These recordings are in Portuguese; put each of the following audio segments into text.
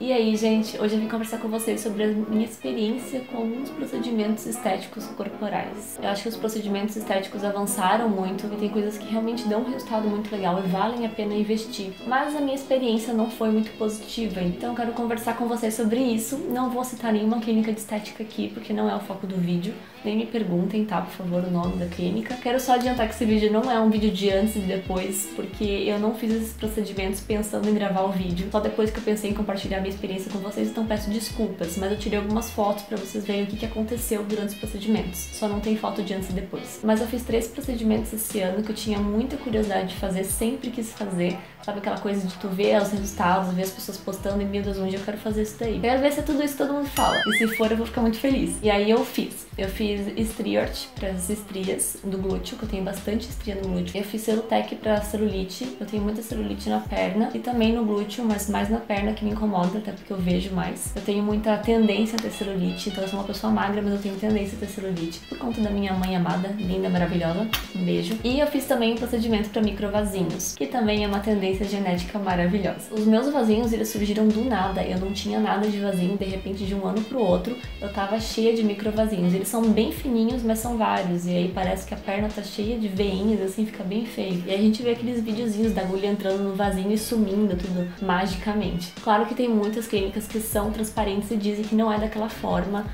E aí, gente, hoje eu vim conversar com vocês sobre a minha experiência com alguns procedimentos estéticos corporais. Eu acho que os procedimentos estéticos avançaram muito e tem coisas que realmente dão um resultado muito legal e valem a pena investir. Mas a minha experiência não foi muito positiva, então eu quero conversar com vocês sobre isso. Não vou citar nenhuma clínica de estética aqui, porque não é o foco do vídeo. Nem me perguntem, tá, por favor, o nome da clínica. Quero só adiantar que esse vídeo não é um vídeo de antes e depois, porque eu não fiz esses procedimentos pensando em gravar o vídeo. Só depois que eu pensei em compartilhar minha experiência com vocês, então peço desculpas, mas eu tirei algumas fotos pra vocês verem o que aconteceu durante os procedimentos. Só não tem foto de antes e depois. Mas eu fiz 3 procedimentos esse ano que eu tinha muita curiosidade de fazer, sempre quis fazer. Sabe aquela coisa de tu ver os resultados, ver as pessoas postando e meu Deus, um dia eu quero fazer isso daí. Quero ver se é tudo isso que todo mundo fala. E se for, eu vou ficar muito feliz. E aí eu fiz. Eu fiz Striort para as estrias do glúteo, que eu tenho bastante estria no glúteo. Eu fiz Celutec para celulite. Eu tenho muita celulite na perna e também no glúteo, mas mais na perna que me incomoda, até porque eu vejo mais. Eu tenho muita tendência a ter celulite, então eu sou uma pessoa magra, mas eu tenho tendência a ter celulite por conta da minha mãe amada, linda, maravilhosa. Um beijo. E eu fiz também um procedimento para microvasinhos, que também é uma tendência genética maravilhosa. Os meus vasinhos, eles surgiram do nada. Eu não tinha nada de vasinho, de repente de um ano pro outro, eu tava cheia de microvasinhos. Eles são bem fininhos, mas são vários, e aí parece que a perna tá cheia de veinhas, assim, fica bem feio. E aí a gente vê aqueles videozinhos da agulha entrando no vasinho e sumindo tudo magicamente. Claro que tem muitas clínicas que são transparentes e dizem que não é daquela forma,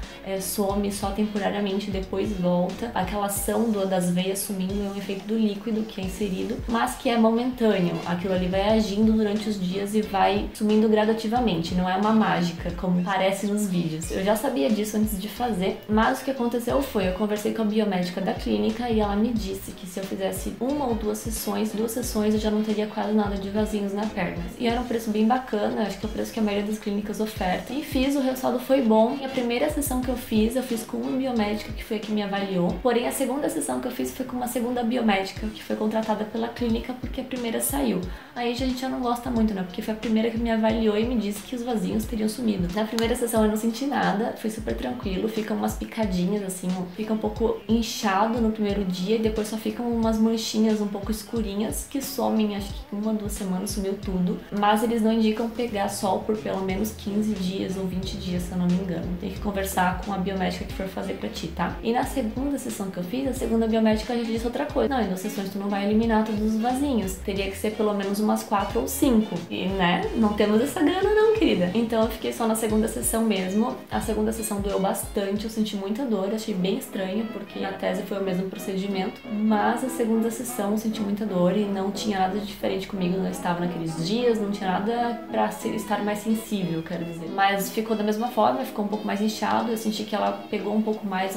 some só temporariamente e depois volta. Aquela ação das veias sumindo é um efeito do líquido que é inserido, mas que é momentâneo. Aquilo ali vai agindo durante os dias e vai sumindo gradativamente, não é uma mágica como parece nos vídeos. Eu já sabia disso antes de fazer, mas o que aconteceu foi, eu conversei com a biomédica da clínica e ela me disse que se eu fizesse 1 ou 2 sessões eu já não teria quase nada de vasinhos na perna. E era um preço bem bacana, acho que é o preço que a maioria das clínicas oferta. E fiz, o resultado foi bom. E a primeira sessão que eu fiz com uma biomédica que foi a que me avaliou. Porém, a segunda sessão que eu fiz foi com uma segunda biomédica que foi contratada pela clínica porque a primeira saiu. Aí a gente já não gosta muito, né? Porque foi a primeira que me avaliou e me disse que os vasinhos teriam sumido. Na primeira sessão eu não senti nada, foi super tranquilo, ficam umas picadinhas assim, fica um pouco inchado no primeiro dia e depois só ficam umas manchinhas um pouco escurinhas que somem, acho que 1 ou 2 semanas sumiu tudo. Mas eles não indicam pegar sol por pelo menos 15 dias ou 20 dias, se eu não me engano. Tem que conversar com a biomédica que for fazer pra ti, tá? E na segunda sessão que eu fiz, a segunda biomédica já disse outra coisa. Não, em 2 sessões tu não vai eliminar todos os vasinhos. Teria que ser pelo menos umas 4 ou 5. E, né, não temos essa grana não, querida. Então eu fiquei só na segunda sessão mesmo. A segunda sessão doeu bastante, eu senti muita dor, achei bem estranho, porque na tese foi o mesmo procedimento. Mas a segunda sessão eu senti muita dor e não tinha nada de diferente comigo, não estava naqueles dias, não tinha nada pra estar mais sensível, quero dizer. Mas ficou da mesma forma, ficou um pouco mais inchado, eu senti que ela pegou um pouco mais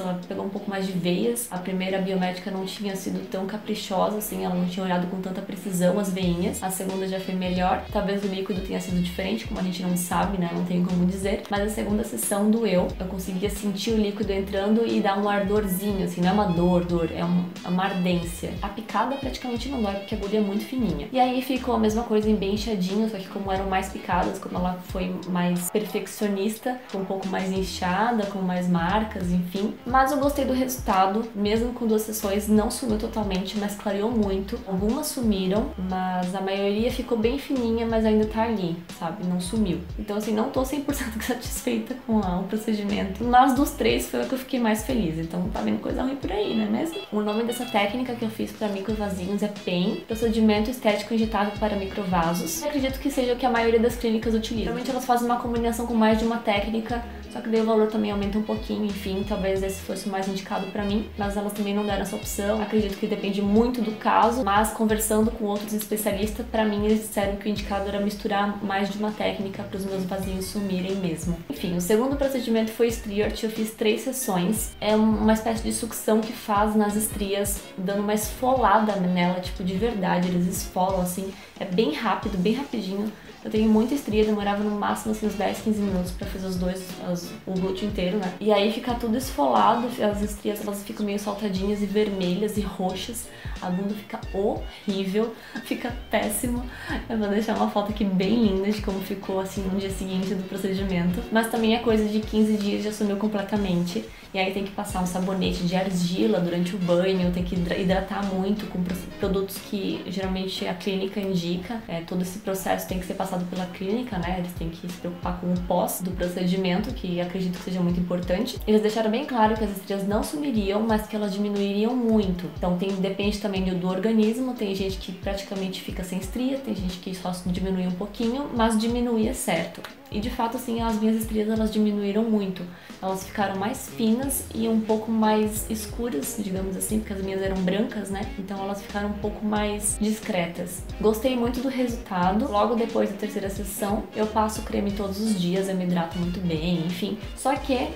de veias. A primeira biomédica não tinha sido tão caprichosa, assim, ela não tinha olhado com tanta precisão as veinhas. A segunda já foi melhor, talvez o líquido tenha sido diferente, como a gente não sabe, né, não tem como dizer. Mas a segunda sessão doeu, eu conseguia sentir o líquido entrando e dar um ardorzinho, assim, não é uma dor, é uma ardência. A picada praticamente não dói, porque a agulha é muito fininha. E aí ficou a mesma coisa, bem inchadinho, só que como eram mais picadas, como ela foi mais perfeccionista, ficou um pouco mais inchada, com mais marcas, enfim. Mas eu gostei do resultado, mesmo com 2 sessões, não sumiu totalmente, mas clareou muito. Algumas sumiram, mas a maioria ficou bem fininha, mas ainda tá ali, sabe? Não sumiu. Então, assim, não tô 100% satisfeita com o procedimento, mas dos 3 foi o que eu fiquei mais feliz. Então, tá vendo coisa ruim por aí, não é mesmo? O nome dessa técnica que eu fiz para microvasinhos é PEN, procedimento estético injetável para microvasos. Eu acredito que seja o que a maioria das clínicas utiliza. Geralmente elas fazem uma combinação com mais de uma técnica, só que daí o valor também aumenta um pouquinho, enfim, talvez esse fosse o mais indicado pra mim, mas elas também não deram essa opção. Acredito que depende muito do caso, mas conversando com outros especialistas, pra mim eles disseram que o indicado era misturar mais de uma técnica para os meus vasinhos sumirem mesmo. Enfim, o segundo procedimento foi Striort, eu fiz 3 sessões. É uma espécie de sucção que faz nas estrias, dando uma esfolada nela, tipo, de verdade, eles esfolam assim, é bem rápido, bem rapidinho. Eu tenho muita estria, demorava no máximo assim, uns 10, 15 minutos pra fazer o glúteo inteiro, né? E aí fica tudo esfolado, as estrias elas ficam meio saltadinhas e vermelhas e roxas. A bunda fica horrível, fica péssimo. Eu vou deixar uma foto aqui bem linda de como ficou assim no dia seguinte do procedimento. Mas também é coisa de 15 dias já sumiu completamente. E aí tem que passar um sabonete de argila durante o banho, tem que hidratar muito com produtos que geralmente a clínica indica. Todo esse processo tem que ser passado passado pela clínica, né? Eles têm que se preocupar com o pós do procedimento, que acredito que seja muito importante. Eles deixaram bem claro que as estrias não sumiriam, mas que elas diminuiriam muito. Então depende também do organismo, tem gente que praticamente fica sem estria, tem gente que só diminui um pouquinho, mas diminui é certo. E de fato, assim, as minhas estrias elas diminuíram muito. Elas ficaram mais finas e um pouco mais escuras, digamos assim, porque as minhas eram brancas, né? Então elas ficaram um pouco mais discretas. Gostei muito do resultado. Logo depois da terceira sessão, eu passo creme todos os dias, eu me hidrato muito bem, enfim. Só que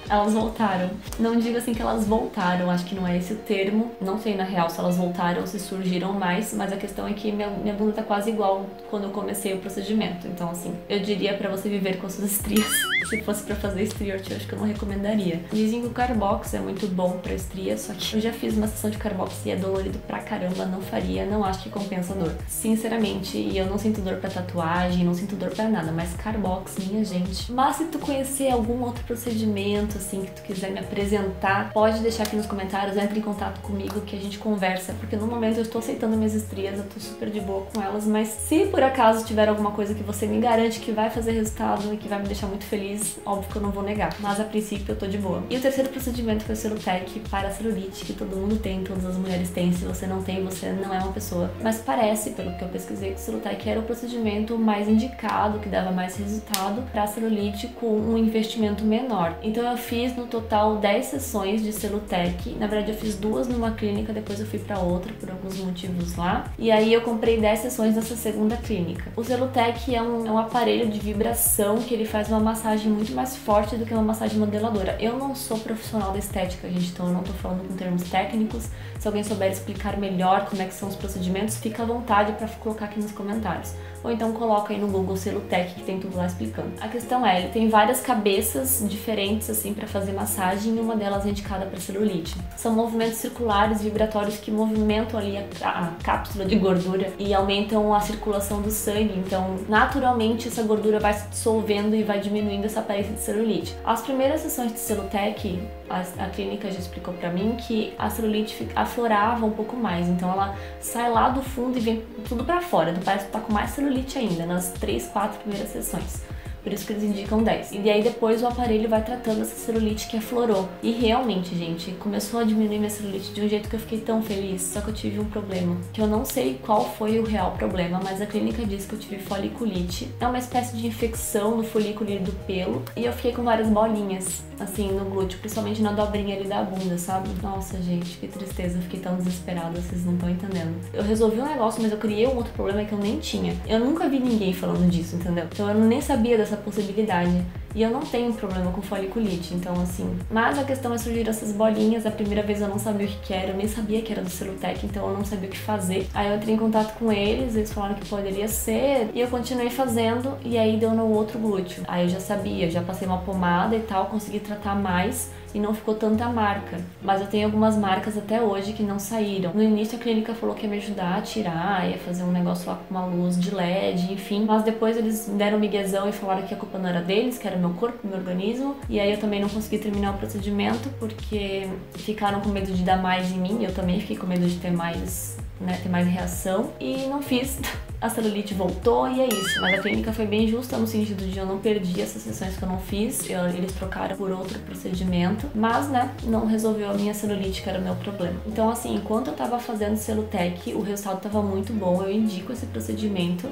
elas voltaram. Não digo assim que elas voltaram, acho que não é esse o termo. Não sei na real se elas voltaram ou se surgiram mais, mas a questão é que minha bunda tá quase igual quando eu comecei o procedimento. Então assim, eu diria pra você viver com as suas estrias. Se fosse pra fazer estria, eu acho que eu não recomendaria. Dizem que o Carbox é muito bom pra estria, só que eu já fiz uma sessão de Carbox e é dolorido pra caramba, não faria, não acho que compensa a dor. Sinceramente, e eu não sinto dor pra tatuagem, não sinto dor pra nada, mas Carbox, minha gente. Mas se tu conhecer algum outro procedimento, assim, que tu quiser me apresentar, pode deixar aqui nos comentários, entre em contato comigo que a gente conversa, porque no momento eu estou aceitando minhas estrias, eu tô super de boa com elas, mas se por acaso tiver alguma coisa que você me garante que vai fazer resultado e que vai me deixar muito feliz, óbvio que eu não vou negar, mas a princípio eu tô de boa. E o terceiro procedimento foi o Celutec para celulite, que todo mundo tem, todas as mulheres têm, se você não tem, você não é uma pessoa, mas parece, pelo que eu pesquisei, que o Celutec era o procedimento mais indicado, que dava mais resultado para celulite com um investimento menor. Então eu fiz no total 10 sessões de Celutec. Na verdade eu fiz 2 numa clínica, depois eu fui pra outra por alguns motivos lá. E aí eu comprei 10 sessões nessa segunda clínica. O Celutec é um aparelho de vibração que ele faz uma massagem muito mais forte do que uma massagem modeladora. Eu não sou profissional da estética, gente, então eu não tô falando com termos técnicos. Se alguém souber explicar melhor como é que são os procedimentos, fica à vontade pra colocar aqui nos comentários. Ou então coloca aí no Google Celutec, que tem tudo lá explicando. A questão é, ele tem várias cabeças diferentes assim para fazer massagem e uma delas é indicada para celulite. São movimentos circulares vibratórios que movimentam ali a cápsula de gordura e aumentam a circulação do sangue, então naturalmente essa gordura vai se dissolvendo e vai diminuindo essa aparência de celulite. As primeiras sessões de Celutec, a clínica já explicou pra mim que a celulite aflorava um pouco mais, então ela sai lá do fundo e vem tudo pra fora, então parece que tá com mais celulite ainda nas 3, 4 primeiras sessões. Por isso que eles indicam 10. E aí depois o aparelho vai tratando essa celulite que aflorou. E realmente, gente, começou a diminuir minha celulite de um jeito que eu fiquei tão feliz, só que eu tive um problema. Que eu não sei qual foi o real problema, mas a clínica diz que eu tive foliculite. É uma espécie de infecção no folículo do pelo. E eu fiquei com várias bolinhas, assim, no glúteo, principalmente na dobrinha ali da bunda, sabe? Nossa, gente, que tristeza, eu fiquei tão desesperada, vocês não estão entendendo. Eu resolvi um negócio, mas eu criei um outro problema que eu nem tinha. Eu nunca vi ninguém falando disso, entendeu? Então eu nem sabia dessa possibilidade. E eu não tenho problema com foliculite, então assim... Mas a questão é surgir essas bolinhas. A primeira vez eu não sabia o que era, eu nem sabia que era do Celutec, então eu não sabia o que fazer. Aí eu entrei em contato com eles falaram que poderia ser, e eu continuei fazendo, e aí deu no outro glúteo. Aí eu já sabia, já passei uma pomada e tal, consegui tratar mais, e não ficou tanta marca. Mas eu tenho algumas marcas até hoje que não saíram. No início a clínica falou que ia me ajudar a tirar, ia fazer um negócio lá com uma luz de LED, enfim. Mas depois eles deram um miguezão e falaram que a culpa não era deles, que era meu corpo, meu organismo. E aí eu também não consegui terminar o procedimento porque ficaram com medo de dar mais em mim. Eu também fiquei com medo de ter mais, né, ter mais reação. E não fiz. A celulite voltou e é isso. Mas a clínica foi bem justa no sentido de eu não perdi essas sessões que eu não fiz. Eles trocaram por outro procedimento. Mas, né, não resolveu a minha celulite, que era o meu problema. Então, assim, enquanto eu tava fazendo Celutec, o resultado tava muito bom. Eu indico esse procedimento.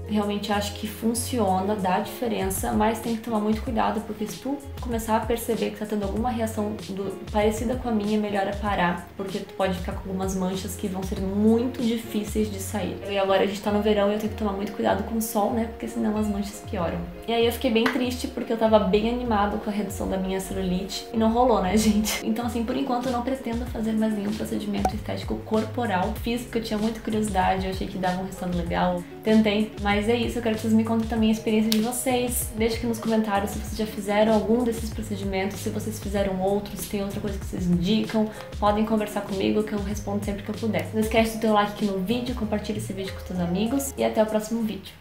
Realmente acho que funciona, dá diferença, mas tem que tomar muito cuidado, porque se tu começar a perceber que tá tendo alguma reação parecida com a minha, melhor é parar, porque tu pode ficar com algumas manchas que vão ser muito difíceis de sair. E agora a gente tá no verão e eu tenho que tomar muito cuidado com o sol, né, porque senão as manchas pioram. E aí eu fiquei bem triste, porque eu tava bem animado com a redução da minha celulite, e não rolou, né, gente? Então, assim, por enquanto eu não pretendo fazer mais nenhum procedimento estético corporal. Fiz porque eu tinha muita curiosidade, eu achei que dava um resultado legal, tentei, mas é isso, eu quero que vocês me contem também a experiência de vocês. Deixe aqui nos comentários se vocês já fizeram algum desses procedimentos, se vocês fizeram outros, se tem outra coisa que vocês indicam. Podem conversar comigo que eu respondo sempre que eu puder. Não esquece do teu like aqui no vídeo, compartilha esse vídeo com os teus amigos e até o próximo vídeo.